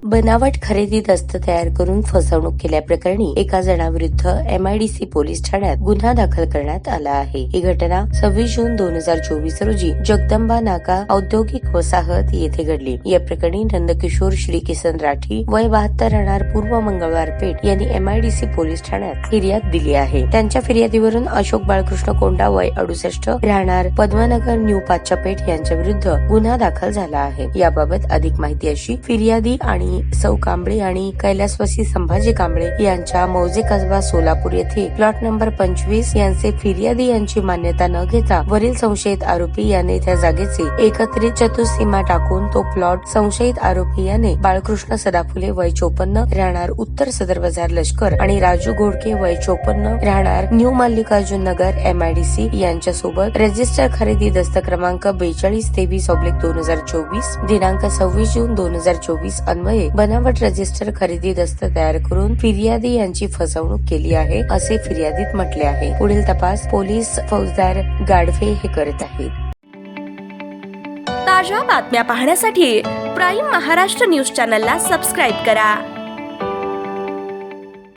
बनावट खरेदी दस्त तयार करून फसवणूक केल्याप्रकरणी एका जणाविरुद्ध MIDC पोलीस ठाण्यात गुन्हा दाखल करण्यात आला आहे। ही घटना 26 जून 2024 रोजी जगदंबा नाका औद्योगिक वसाहत येथे घडली। या प्रकरणी नंदकिशोर श्री किसन राठी वय 72 राहणार पूर्व मंगळवार पेठ यांनी MIDC पोलीस ठाण्यात फिर्याद दिली आहे। त्यांच्या फिर्यादीवरून अशोक बाळकृष्ण कोंडा वय 68 राहणार पद्मनगर न्यू पाचच्या पेठ यांच्या विरुद्ध गुन्हा दाखल झाला आहे। याबाबत अधिक माहिती अशी फिर्यादी आणि सौ कांबळे आणि कैलासवासी संभाजी कांबळे यांच्या मौजे कसबा सोलापूर येथे प्लॉट नंबर 25 यांचे फिर्यादी यांची मान्यता न घेता वरील संशयित आरोपी याने त्या जागेचे एकत्रित चतुर्सीमा टाकून तो प्लॉट संशयित आरोपी याने बाळकृष्ण सदाफुले वय 54 राहणार उत्तर सदर बाजार लष्कर आणि राजू घोडके वय 54 राहणार न्यू मल्लिकार्जुन नगर MIDC यांच्या सोबत रजिस्टर खरेदी दस्त क्रमांक 4223/2024 दिनांक 26 जून 2024 अन्वये बनावट रजिस्टर खरेदी दस्त तयार करून फिर्यादी यांची फसवणूक केली आहे असे फिर्यादीत म्हटले आहे। पुढील तपास पोलीस फौजदार गाडफे हे करत आहेत। ताज्या बातम्या पाहण्यासाठी प्राईम महाराष्ट्र न्यूज चॅनलला सबस्क्राईब करा।